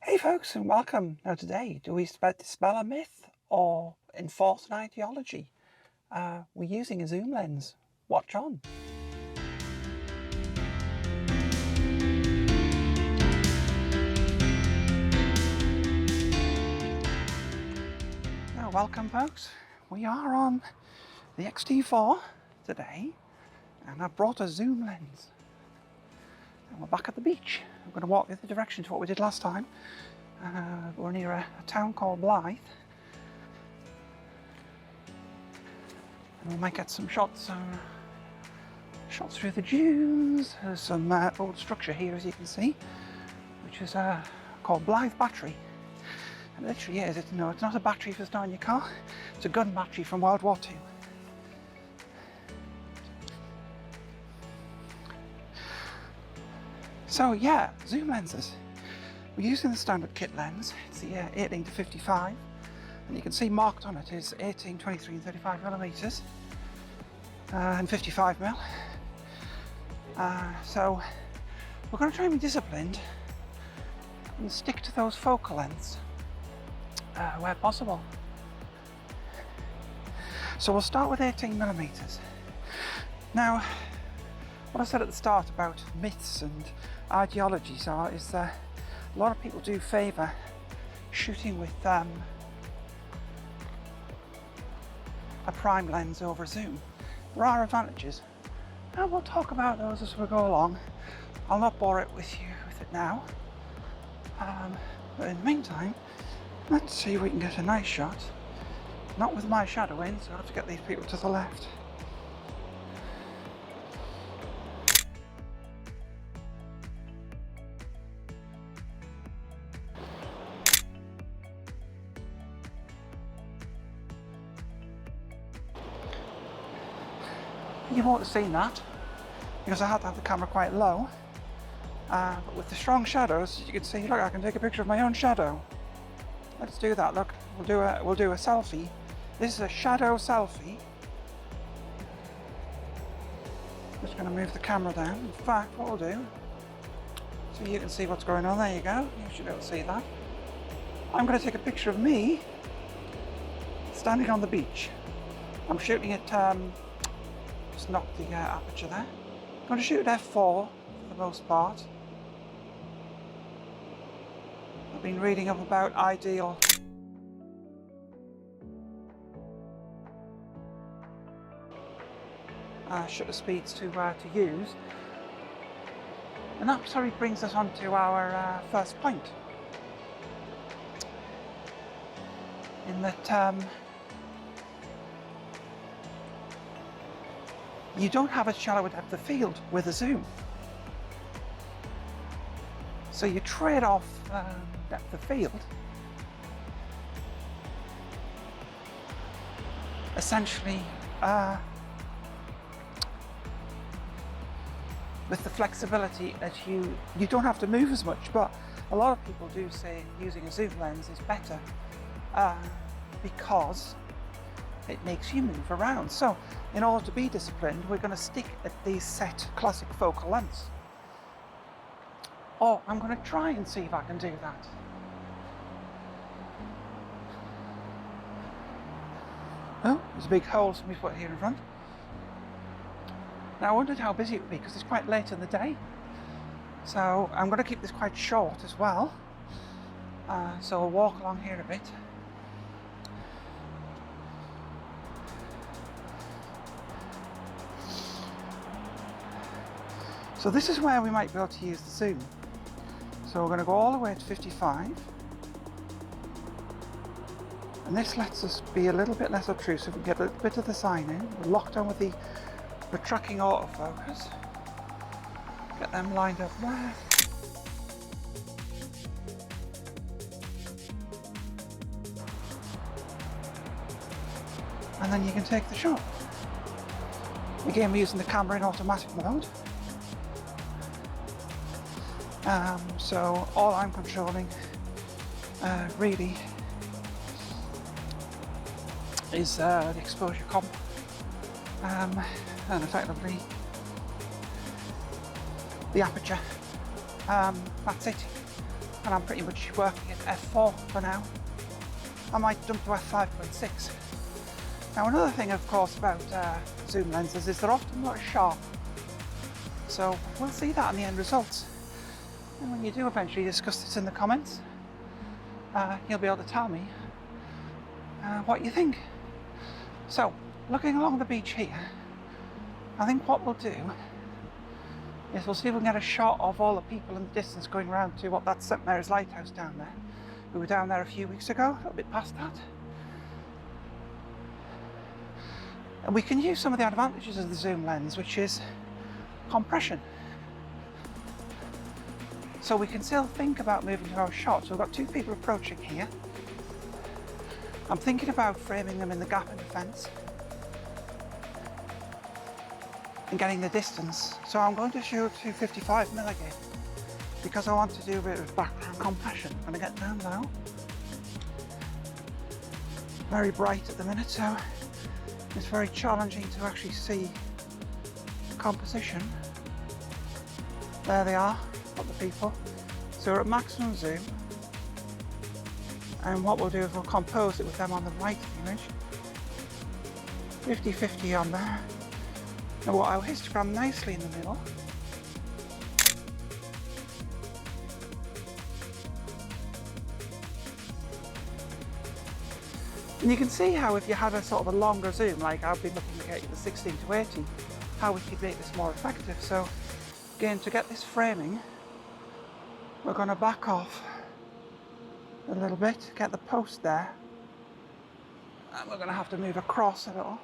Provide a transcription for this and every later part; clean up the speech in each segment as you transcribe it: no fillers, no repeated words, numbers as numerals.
Hey folks, and welcome. Now today, do we dispel a myth or enforce an ideology? We're using a zoom lens. Watch on. Now welcome folks. We are on the X-T4 today, and I brought a zoom lens. And we're back at the beach. I'm going to walk the other direction to what we did last time. We're near a town called Blythe, and we might get some shots through the dunes. There's some old structure here, as you can see, which is called Blythe Battery. And it literally is. It's not a battery for starting your car. It's a gun battery from World War II. So yeah, zoom lenses. We're using the standard kit lens. It's the 18 to 55, and you can see marked on it is 18, 23 and 35 millimeters and 55 mil. So we're going to try and be disciplined and stick to those focal lengths where possible. So we'll start with 18 millimeters. Now, what I said at the start about myths and ideologies is that a lot of people do favour shooting with a prime lens over zoom. There are advantages, and we'll talk about those as we go along. I'll not bore it with it now, but in the meantime, let's see if we can get a nice shot. Not with my shadow in, so I have to get these people to the left. You won't have seen that because I had to have the camera quite low, but with the strong shadows you can see, look, I can take a picture of my own shadow. Let's do that. Look, we'll do a selfie. This is a shadow selfie. Just going to move the camera down. In fact, what we'll do, so you can see what's going on, there you go, you should be able to see that. I'm going to take a picture of me standing on the beach. I'm shooting at just knock the aperture there. I'm going to shoot at f4 for the most part. I've been reading up about ideal shutter speeds to use, and that sort of brings us on to our first point, in that you don't have a shallow depth of field with a zoom. So you trade off depth of field essentially with the flexibility that you don't have to move as much, but a lot of people do say using a zoom lens is better because it makes you move around. So in order to be disciplined, we're going to stick at these set classic focal lengths. Or I'm going to try and see if I can do that. Oh, there's a big hole somebody's put here in front. Now I wondered how busy it would be because it's quite late in the day. So I'm going to keep this quite short as well. So I'll walk along here a bit. So this is where we might be able to use the zoom. So we're going to go all the way to 55. And this lets us be a little bit less obtrusive and get a little bit of the sign in. We're locked on with the tracking autofocus. Get them lined up there. And then you can take the shot. Again, we're using the camera in automatic mode. So all I'm controlling really is the exposure comp and effectively the aperture. That's it. and I'm pretty much working at f4 for now. I might jump to f5.6. Now another thing of course about zoom lenses is they're often not as sharp. So we'll see that in the end results. And when you do eventually discuss this in the comments, you'll be able to tell me what you think. So, looking along the beach here, I think what we'll do is we'll see if we can get a shot of all the people in the distance going around to what that's St Mary's Lighthouse down there. We were down there a few weeks ago, a little bit past that. And we can use some of the advantages of the zoom lens, which is compression. So we can still think about moving to our shot. So we've got two people approaching here. I'm thinking about framing them in the gap in the fence and getting the distance. So I'm going to shoot to 55mm again because I want to do a bit of background compression. I'm going to get down now. Very bright at the minute, so it's very challenging to actually see the composition. There they are, got the people. So we're at maximum zoom. And what we'll do is we'll compose it with them on the right image. 50-50 on there. And I'll histogram nicely in the middle. And you can see how if you had a sort of a longer zoom, like I've been looking at the 16-80, how we could make this more effective. So again, to get this framing, we're going to back off a little bit, get the post there, and we're going to have to move across a little.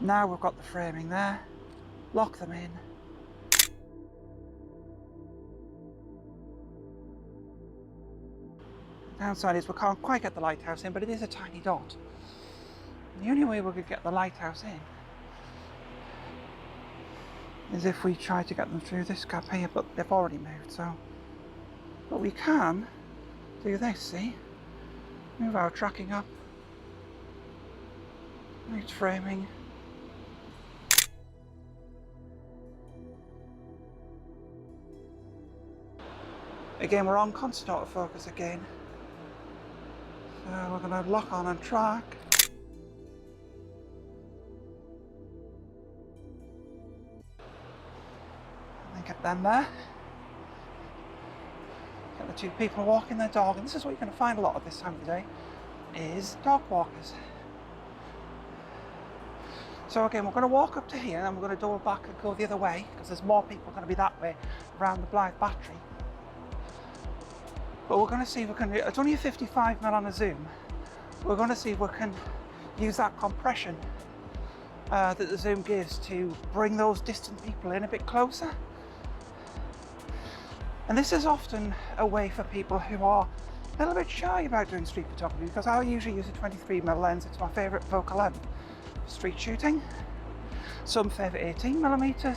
Now we've got the framing there, lock them in. The downside is we can't quite get the lighthouse in, but it is a tiny dot. The only way we could get the lighthouse in is if we try to get them through this gap here, but they've already moved, so. But we can do this, see? Move our tracking up. Right framing. Again, we're on constant autofocus again. So we're going to lock on and track. And then get them there. Get the two people walking their dog, and this is what you're going to find a lot of this time of the day, is dog walkers. So again, we're going to walk up to here, and then we're going to double back and go the other way, because there's more people going to be that way around the Blythe battery. But we're going to see if we can, it's only a 55mm on a zoom. We're going to see if we can use that compression that the zoom gives to bring those distant people in a bit closer. And this is often a way for people who are a little bit shy about doing street photography, because I usually use a 23mm lens. It's my favourite focal length for street shooting. Some favour 18mm,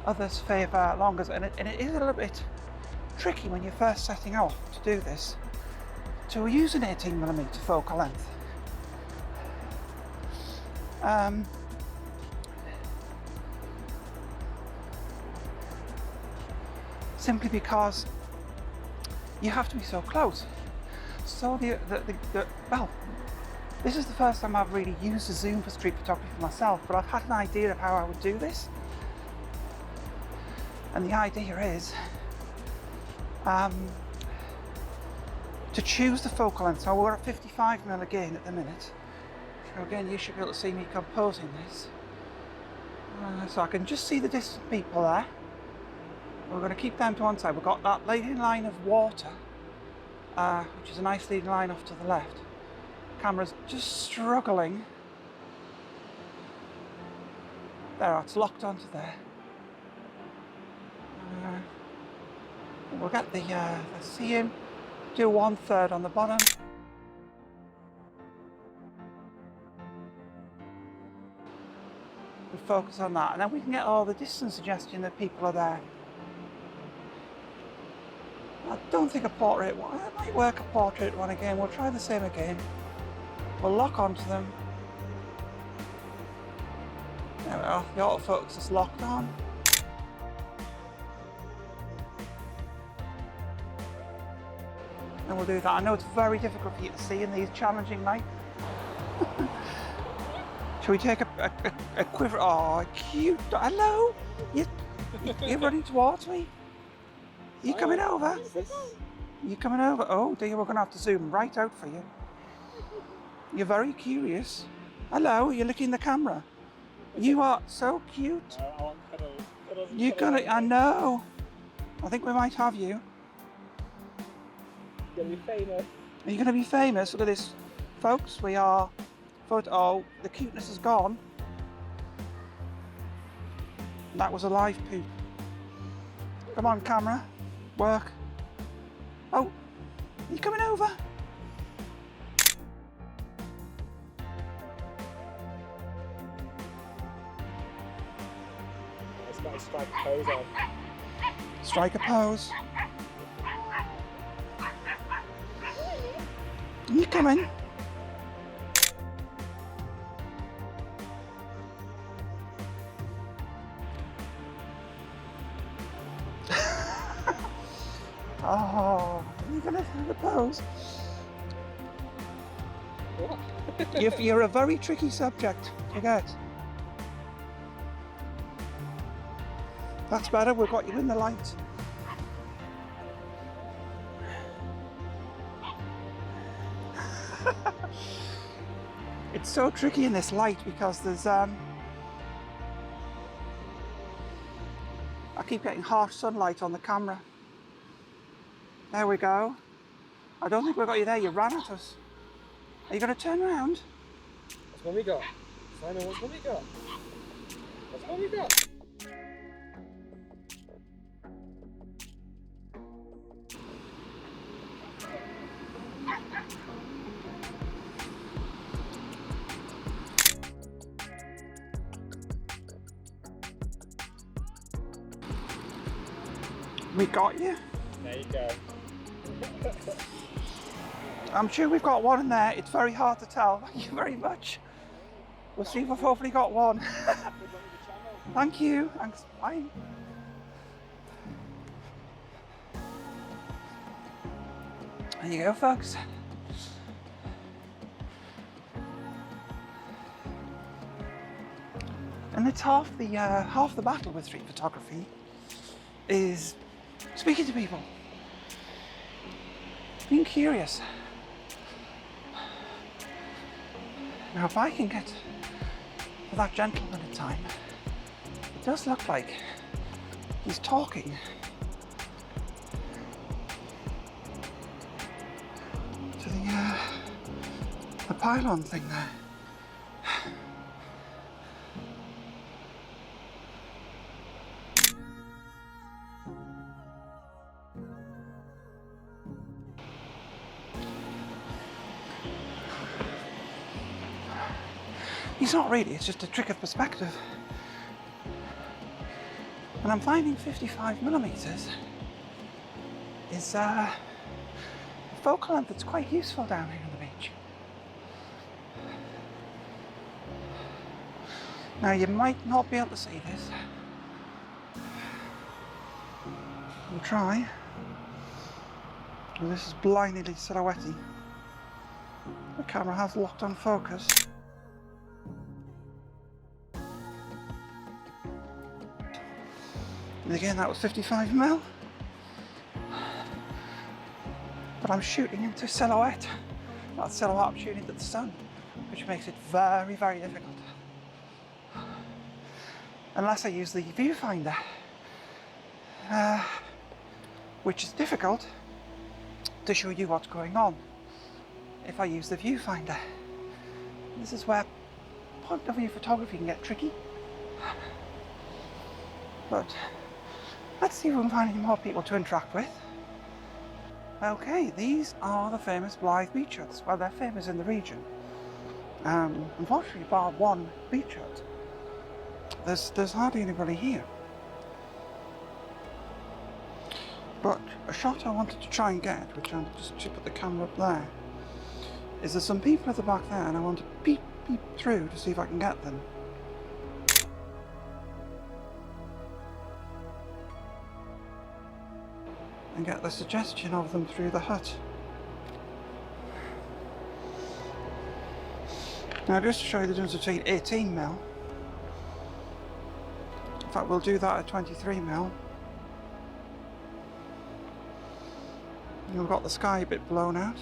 others favour longers, and it is a little bit tricky when you're first setting out to do this, to use an 18mm focal length. Simply because you have to be so close. So well, this is the first time I've really used a zoom for street photography for myself, but I've had an idea of how I would do this. And the idea is to choose the focal length. So we're at 55mm again at the minute. So again, you should be able to see me composing this. So I can just see the distant people there. We're going to keep them to one side. We've got that leading line of water, which is a nice leading line off to the left. Camera's just struggling. There, it's locked onto there. We'll get the see him, do 1/3 on the bottom. We focus on that, and then we can get all the distance suggestion that people are there. I don't think a portrait one, it might work a portrait one again. We'll try the same again. We'll lock onto them. There we are, the autofocus is locked on. And we'll do that. I know it's very difficult for you to see in these challenging lights. Shall we take a quiver? Oh, cute. Hello? You're running towards me? You coming over? You coming over? Oh dear, we're going to have to zoom right out for you. You're very curious. Hello, you're licking the camera. You are so cute. I want cuddles. You're gonna, I know. I think we might have you. You're gonna be famous. Are you going to be famous? Look at this, folks. We are. Oh, the cuteness is gone. That was a live poop. Come on, camera. Work. Oh, are you coming over? Let's got to strike a pose on. Strike a pose. Are you coming? Oh, you're gonna have a pose. What? You're a very tricky subject to get. That's better, we've got you in the light. It's so tricky in this light because there's I keep getting harsh sunlight on the camera. There we go. I don't think we've got you there, you ran at us. Are you going to turn around? What's one we got? Simon, what's one we got? What's one we got? We got you. There you go. I'm sure we've got one in there. It's very hard to tell. Thank you very much. We'll see if we've hopefully got one. Thank you. Thanks. Bye. There you go, folks. And it's half the battle with street photography is speaking to people, being curious. Now, if I can get to that gentleman in time, it does look like he's talking to the pylon thing there. He's not really, it's just a trick of perspective. And I'm finding 55mm is a focal length that's quite useful down here on the beach. Now you might not be able to see this. We'll try. Well, this is blindingly silhouette-y. The camera has locked on focus. And again, that was 55mm. But I'm shooting into silhouette. That silhouette, I'm shooting into the sun, which makes it very, very difficult. Unless I use the viewfinder, which is difficult to show you what's going on if I use the viewfinder. This is where point of view photography can get tricky. But let's see if we can find any more people to interact with. Okay, these are the famous Blythe beach huts. Well, they're famous in the region. Unfortunately, bar one beach hut, there's hardly anybody here. But a shot I wanted to try and get, which I'll just put the camera up there, is there's some people at the back there and I want to peep through to see if I can get them. And get the suggestion of them through the hut. Now just to show you the difference between 18mm, in fact we'll do that at 23mm. You've got the sky a bit blown out.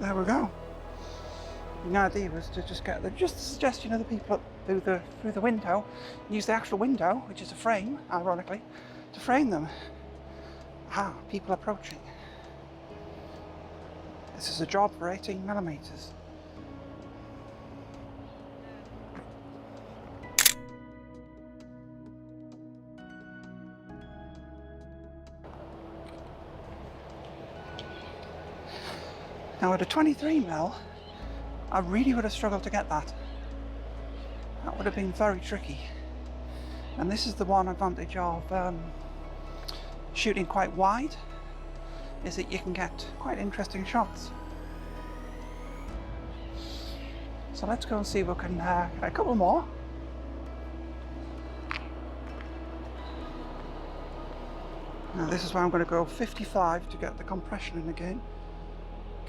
There we go. The idea was to just get just a suggestion of the people up through the window, use the actual window, which is a frame, ironically, to frame them. Ah, people approaching. This is a job for 18mm. Now at a 23mm, I really would have struggled to get that. That would have been very tricky. And this is the one advantage of shooting quite wide, is that you can get quite interesting shots. So let's go and see if we can get a couple more. Now this is where I'm going to go 55 to get the compression in again.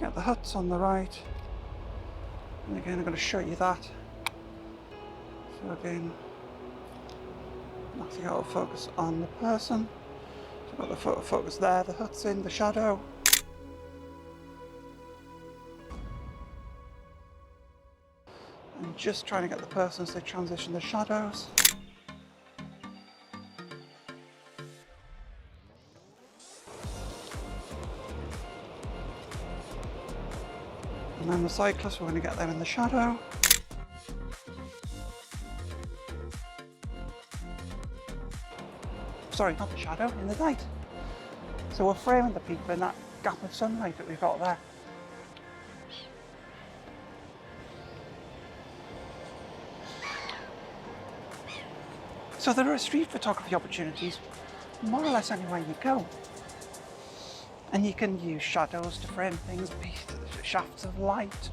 Get the huts on the right, and again I'm going to show you that. So again, knock the autofocus on the person. So I've got the photo focus there, the huts in, the shadow. And just trying to get the person as they transition the shadows. And then the cyclist, we're going to get them in the shadow. Sorry, not the shadow, in the light. So we're framing the people in that gap of sunlight that we've got there. So there are street photography opportunities more or less anywhere you go. And you can use shadows to frame things, shafts of light,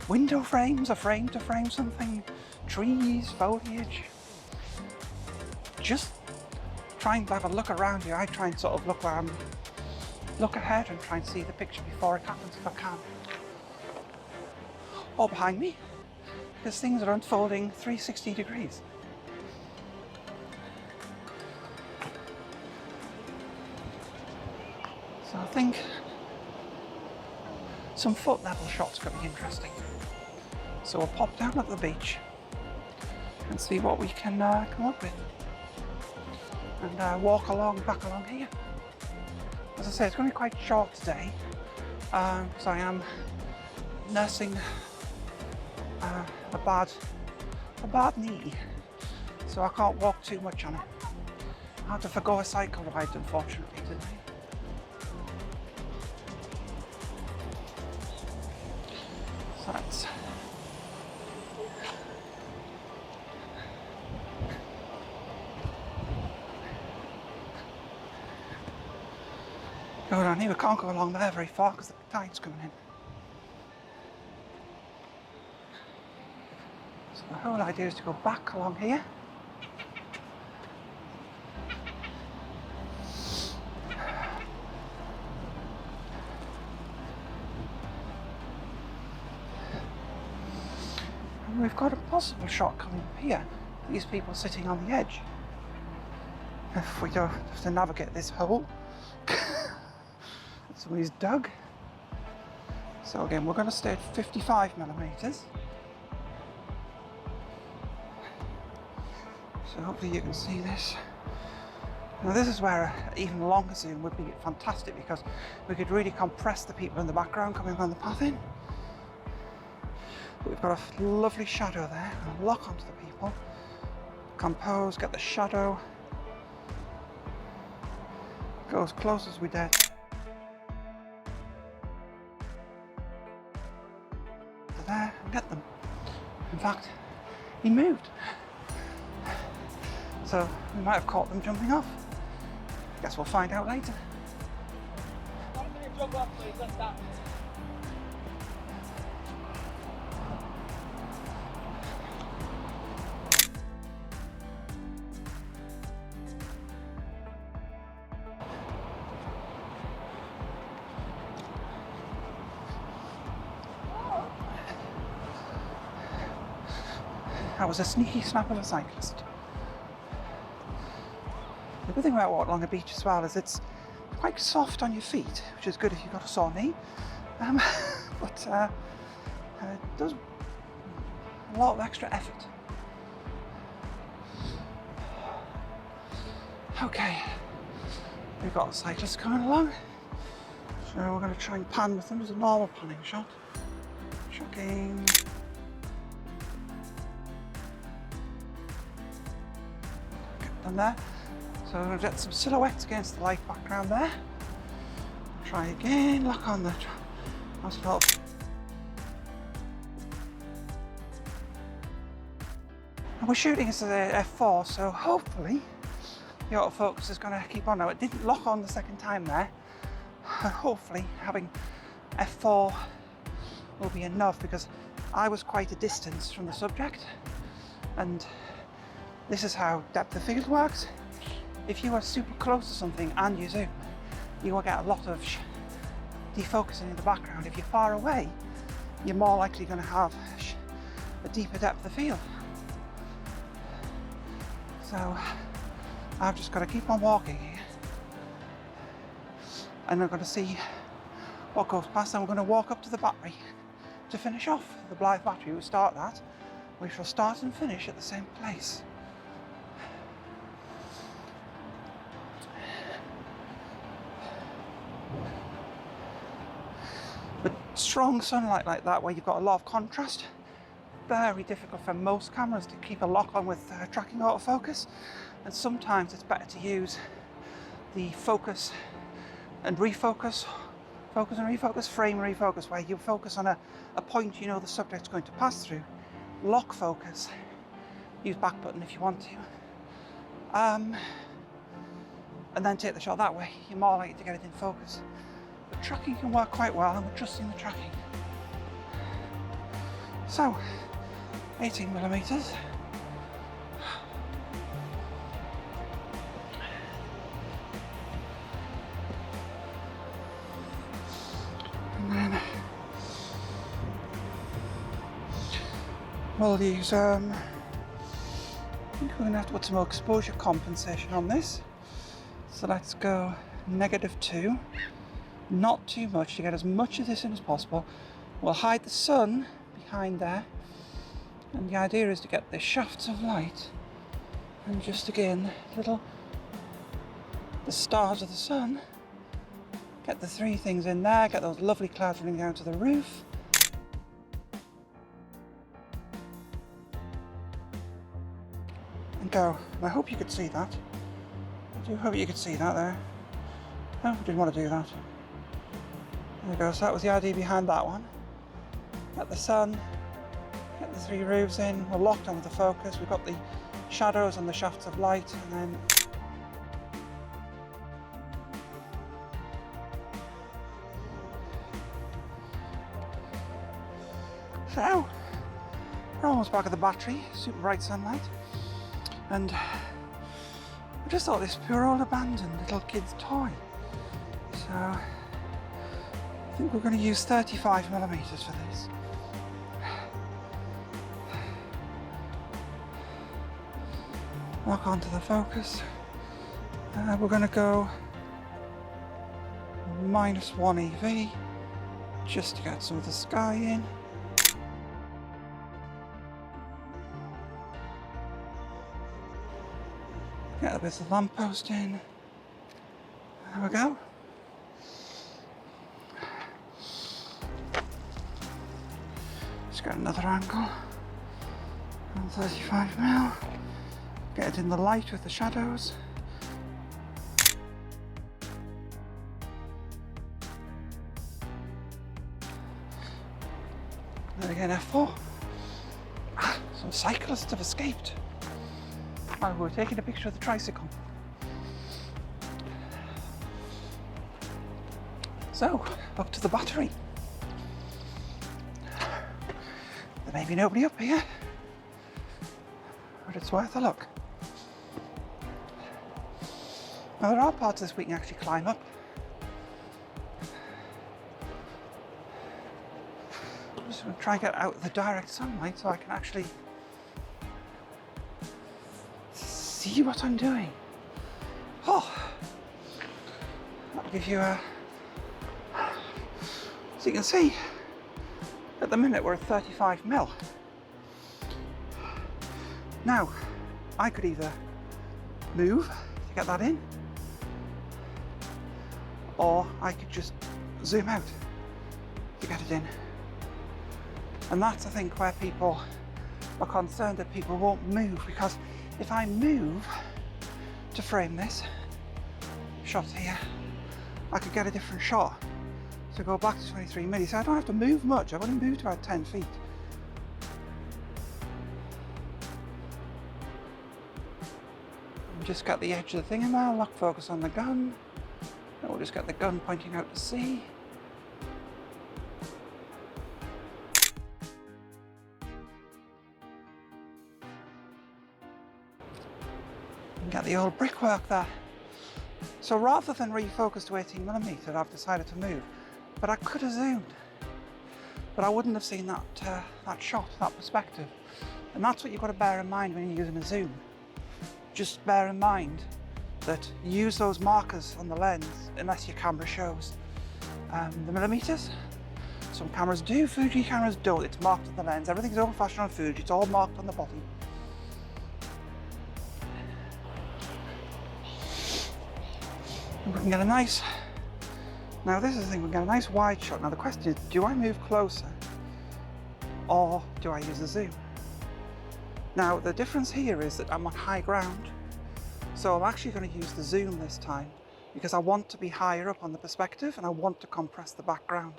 window frames, a frame to frame something, trees, foliage. Just try and have a look around you. I try and sort of look ahead and try and see the picture before it happens if I can. Or behind me, because things are unfolding 360 degrees. So I think some foot level shots could be interesting. So we'll pop down at the beach and see what we can come up with. And walk back along here. As I say, it's going to be quite short today, because I am nursing a bad knee, so I can't walk too much on it. I had to forgo a cycle ride, unfortunately, today. So that's go down here. We can't go along there very far because the tide's coming in. So the whole idea is to go back along here. And we've got a possible shot coming up here. These people sitting on the edge. If we don't have to navigate this hole. Somebody's dug. So again, we're going to stay at 55mm. So hopefully you can see this. Now this is where even longer zoom would be fantastic, because we could really compress the people in the background coming on the path in. But we've got a lovely shadow there. We'll lock onto the people. Compose, get the shadow. Go as close as we dare. There and get them. In fact, he moved. So we might have caught them jumping off. Guess we'll find out later. Jump off, please. Let's stop. That was a sneaky snap of a cyclist. The good thing about walking along a beach as well is it's quite soft on your feet, which is good if you've got a sore knee. But it does a lot of extra effort. Okay, we've got the cyclists coming along, so we're going to try and pan with them as a normal panning shot. Shocking. Done there. So we're going to get some silhouettes against the light background there. Try again, lock on the asphalt. And we're shooting as a f4, so hopefully the autofocus is going to keep on. Now it didn't lock on the second time there. Hopefully having f4 will be enough, because I was quite a distance from the subject, and this is how depth of field works. If you are super close to something and you zoom, you will get a lot of defocusing in the background. If you're far away, you're more likely going to have a deeper depth of field. So I've just got to keep on walking here, and I'm going to see what goes past, and we're going to walk up to the battery to finish off. The Blythe battery, we start that. We shall start and finish at the same place. But strong sunlight like that, where you've got a lot of contrast, very difficult for most cameras to keep a lock on with tracking autofocus, and sometimes it's better to use the focus and refocus, frame refocus, where you focus on a point you know the subject's going to pass through, lock focus, use back button if you want to, and then take the shot that way. You're more likely to get it in focus. But tracking can work quite well, and we're trusting the tracking. So, 18mm. And then we'll use, I think we're going to have to put some more exposure compensation on this. So let's go -2. Not too much, to get as much of this in as possible. We'll hide the sun behind there, and the idea is to get the shafts of light and just again the stars of the sun, get the three things in there, get those lovely clouds running down to the roof. And go. And I hope you could see that. I do hope you could see that there. Oh, I didn't want to do that. There we go, so that was the idea behind that one. Get the sun, get the three roofs in, we're locked on with the focus, we've got the shadows and the shafts of light, and then so we're almost back at the battery, super bright sunlight, and I just thought this pure old abandoned little kid's toy. So I think we're going to use 35mm for this. Lock onto the focus. We're going to go -1 EV just to get some of the sky in. Get a bit of lamppost in. There we go. Just get another angle on 35mm. Get it in the light with the shadows. Then again f4. Some cyclists have escaped while we were taking a picture of the tricycle. So, up to the battery. There may be nobody up here, but it's worth a look. Now there are parts of this we can actually climb up. I'm just going to try and get out the direct sunlight so I can actually see what I'm doing? Oh, that'll give you a... So you can see, at the minute we're at 35mm. Now, I could either move to get that in, or I could just zoom out to get it in. And that's, I think, where people are concerned that people won't move, because if I move to frame this shot here, I could get a different shot. So go back to 23mm, so I don't have to move much. I've only moved about 10 feet. And just get the edge of the thing in there, lock focus on the gun. And we'll just get the gun pointing out to sea. And get the old brickwork there. So rather than refocus to 18mm, I've decided to move. But I could have zoomed. But I wouldn't have seen that, that shot, that perspective. And that's what you've got to bear in mind when you're using a zoom. Just bear in mind that use those markers on the lens unless your camera shows the millimeters. Some cameras do, Fuji cameras don't. It's marked on the lens. Everything's old-fashioned on Fuji. It's all marked on the body. And we can get a nice... Now this is the thing, we can get a nice wide shot. Now the question is, do I move closer or do I use the zoom? Now the difference here is that I'm on high ground. So I'm actually going to use the zoom this time because I want to be higher up on the perspective and I want to compress the background.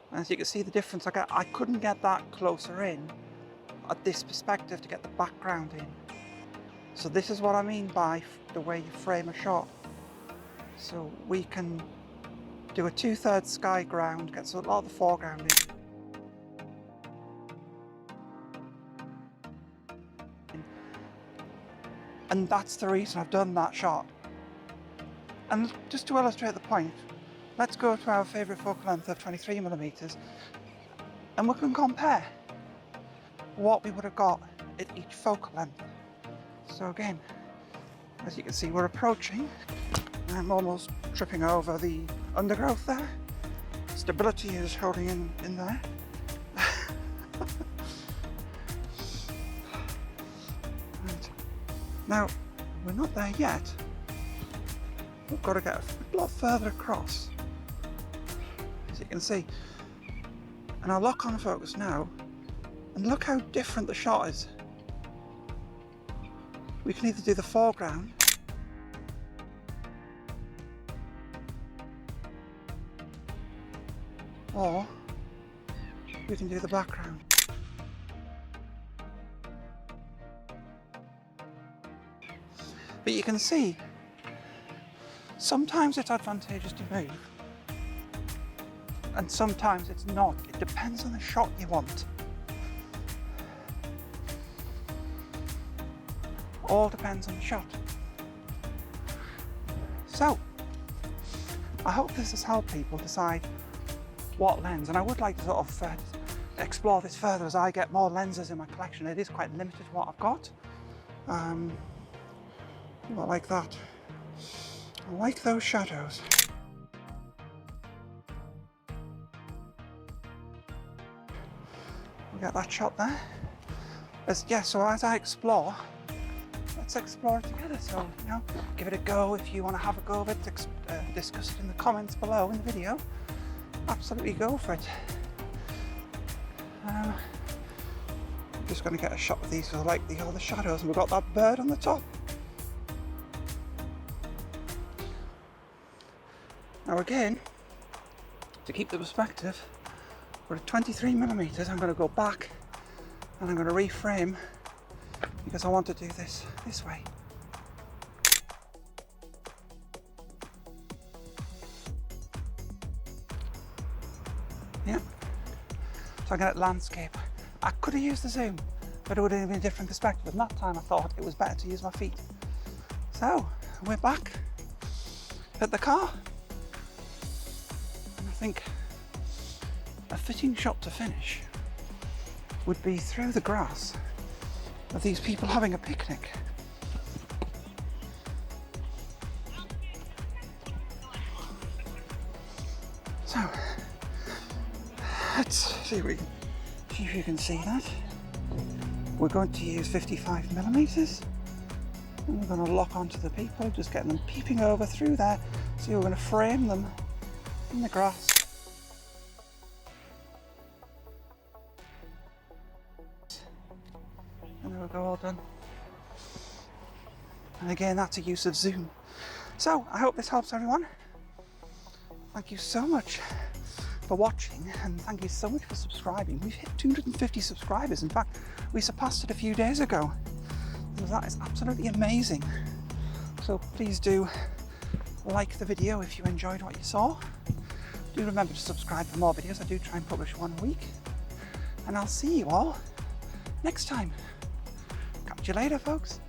And as you can see the difference, I couldn't get that closer in at this perspective to get the background in. So this is what I mean by the way you frame a shot. So we can do a 2/3 sky ground, get a lot of the foreground in. And that's the reason I've done that shot. And just to illustrate the point, let's go to our favourite focal length of 23mm and we can compare what we would have got at each focal length. So again, as you can see, we're approaching. I'm almost tripping over the undergrowth there. Stability is holding in there. Right. Now, we're not there yet. We've got to get a lot further across, as you can see. And I'll lock on focus now, and look how different the shot is. We can either do the foreground, or we can do the background. But you can see, sometimes it's advantageous to move, and sometimes it's not. It depends on the shot you want. All depends on the shot. So, I hope this has helped people decide what lens, and I would like to sort of explore this further as I get more lenses in my collection. It is quite limited what I've got. Not like that. I like those shadows. We got that shot there. So as I explore, let's explore it together. So, you know, give it a go if you want to have a go of it. Discuss it in the comments below in the video. Absolutely go for it. I'm just going to get a shot of these because I like all the shadows, and we've got that bird on the top. Now again, to keep the perspective, we're at 23mm. I'm going to go back and I'm going to reframe because I want to do this way. Yeah. So I get landscape. I could have used the zoom, but it would have been a different perspective. And that time I thought it was better to use my feet. So we're back at the car. And I think a fitting shot to finish would be through the grass of these people having a picnic. Let's see if you can see that. We're going to use 55mm, and we're going to lock onto the people, just getting them peeping over through there. So we're going to frame them in the grass. And there we go, all done. And again, that's a use of zoom. So I hope this helps everyone. Thank you so much for watching, and thank you so much for subscribing. We've hit 250 subscribers. In fact, we surpassed it a few days ago. So that is absolutely amazing. So please do like the video if you enjoyed what you saw. Do remember to subscribe for more videos. I do try and publish one a week. And I'll see you all next time. Catch you later, folks.